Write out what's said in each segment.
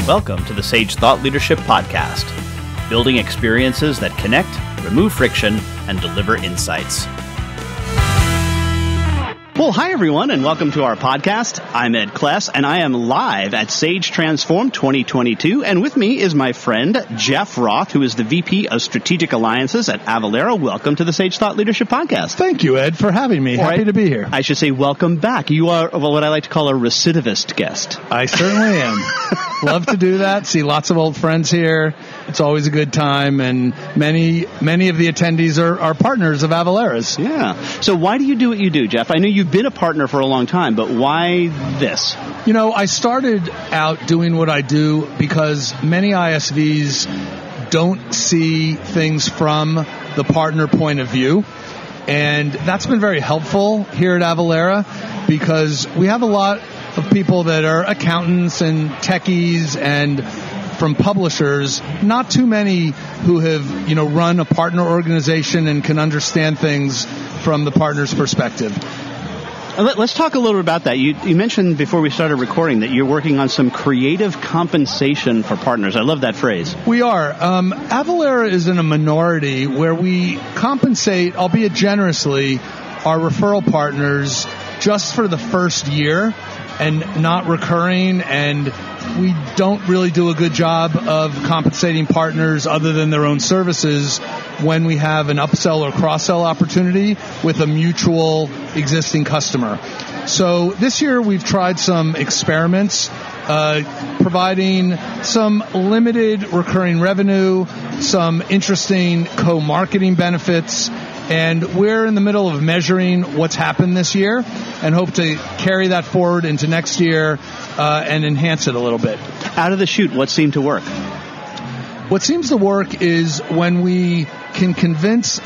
Welcome to the Sage Thought Leadership Podcast, building experiences that connect, remove friction, and deliver insights. Well, hi everyone, and welcome to our podcast. I'm Ed Kless, and I am live at Sage Transform 2022, and with me is my friend Jeff Roth, who is the VP of Strategic Alliances at Avalara. Welcome to the Sage Thought Leadership Podcast. Thank you, Ed, for having me. Happy to be here. I should say welcome back. You are what I like to call a recidivist guest. I certainly am. Love to do that. See lots of old friends here. It's always a good time, and many of the attendees are partners of Avalara's. Yeah. So why do you do what you do, Jeff? I know you've been a partner for a long time, but why this? You know, I started out doing what I do because many ISVs don't see things from the partner point of view, and that's been very helpful here at Avalara because we have a lot of people that are accountants and techies and from publishers, not too many who have, run a partner organization and can understand things from the partner's perspective. Let's talk a little bit about that. You mentioned before we started recording that you're working on some creative compensation for partners. I love that phrase. We are. Avalara is in a minority where we compensate, albeit generously, our referral partners just for the first year and not recurring, and we don't really do a good job of compensating partners other than their own services when we have an upsell or cross-sell opportunity with a mutual existing customer. So this year we've tried some experiments, providing some limited recurring revenue, some interesting co-marketing benefits, and we're in the middle of measuring what's happened this year and hope to carry that forward into next year and enhance it a little bit. Out of the chute, what seemed to work? What seems to work is when we can convince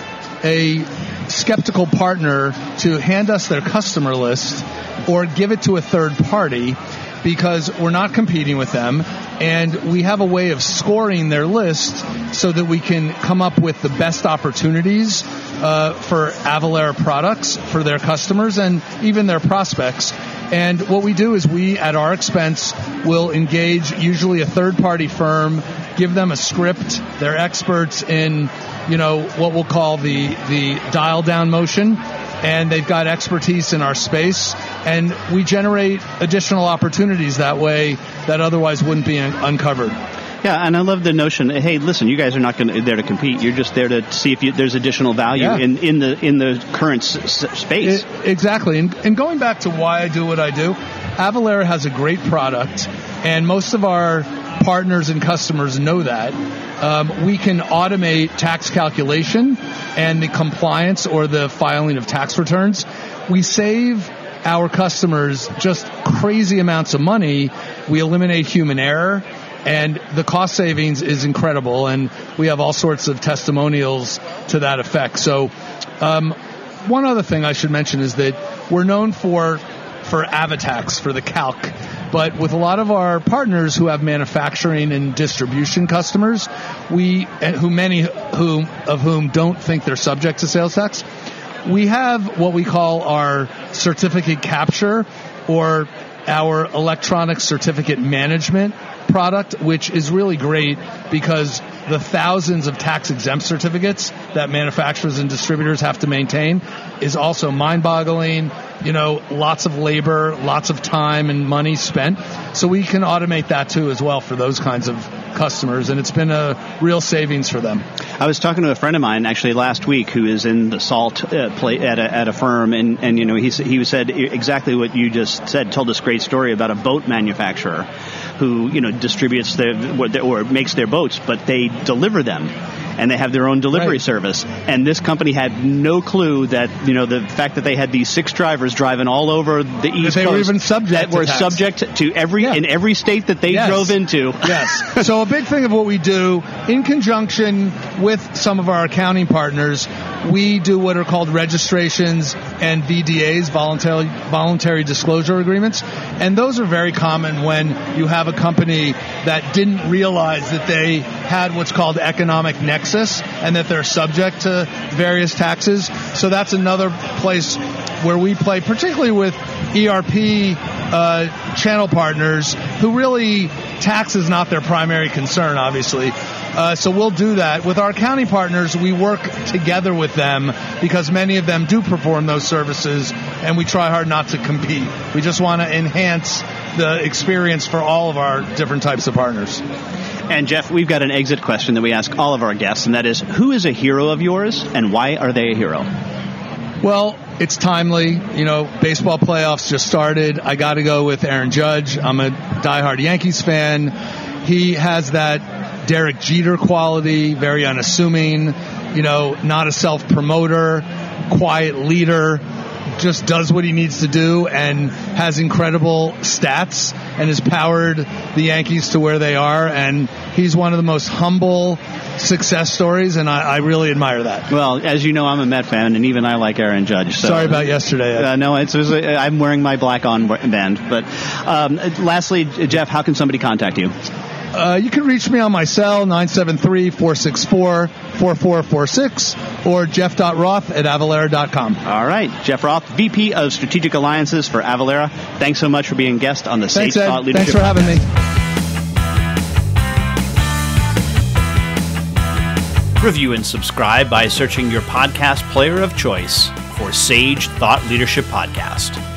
a skeptical partner to hand us their customer list or give it to a third party because we're not competing with them, and we have a way of scoring their list so that we can come up with the best opportunities for Avalara products for their customers and even their prospects. And what we do is we, at our expense, will engage usually a third-party firm, give them a script. They're experts in, what we'll call the dial-down motion, and they've got expertise in our space, and we generate additional opportunities that way that otherwise wouldn't be uncovered. Yeah, and I love the notion, hey, listen, you guys are not there to compete. You're just there to see if there's additional value in the current space. Exactly. And going back to why I do what I do, Avalara has a great product, and most of our partners and customers know that. We can automate tax calculation and the compliance or the filing of tax returns. We save our customers just crazy amounts of money. We eliminate human error, and the cost savings is incredible, and we have all sorts of testimonials to that effect. So one other thing I should mention is that we're known for Avatax, for the calc, but with a lot of our partners who have manufacturing and distribution customers, many of whom don't think they're subject to sales tax, we have what we call our certificate capture or our electronic certificate management product, which is really great because the thousands of tax-exempt certificates that manufacturers and distributors have to maintain is also mind-boggling. Lots of labor, lots of time and money spent. So we can automate that too as well for those kinds of customers, and it's been a real savings for them. I was talking to a friend of mine actually last week who is in the salt plate at a firm, and he said exactly what you just said. Told this great story about a boat manufacturer who distributes or makes their boats, but they deliver them. And they have their own delivery service. And this company had no clue that, the fact that they had these 6 drivers driving all over the East Coast. They were even subject to in every state that they drove into. Yes. So a big thing of what we do, in conjunction with some of our accounting partners, we do what are called registrations and VDAs, voluntary disclosure agreements. And those are very common when you have a company that didn't realize that they had what's called economic nexus and that they're subject to various taxes. So that's another place where we play, particularly with ERP channel partners who really tax is not their primary concern, obviously. So we'll do that. With our accounting partners, we work together with them because many of them do perform those services, and we try hard not to compete. We just want to enhance the experience for all of our different types of partners. And Jeff, we've got an exit question that we ask all of our guests, and that is, who is a hero of yours, and why are they a hero? Well, it's timely. You know, baseball playoffs just started. I got to go with Aaron Judge. I'm a diehard Yankees fan. He has that Derek Jeter quality, very unassuming, you know, not a self-promoter, quiet leader, just does what he needs to do and has incredible stats and has powered the Yankees to where they are. And he's one of the most humble success stories, and I really admire that. Well, as you know, I'm a Met fan, and even I like Aaron Judge. So. Sorry about yesterday. No, I'm wearing my black armband. But lastly, Jeff, how can somebody contact you? You can reach me on my cell, 973-464-4446, or jeff.roth@avalara.com. All right. Jeff Roth, VP of Strategic Alliances for Avalara. Thanks so much for being a guest on the Sage Thought Leadership. Thanks for having me. Review and subscribe by searching your podcast player of choice for Sage Thought Leadership Podcast.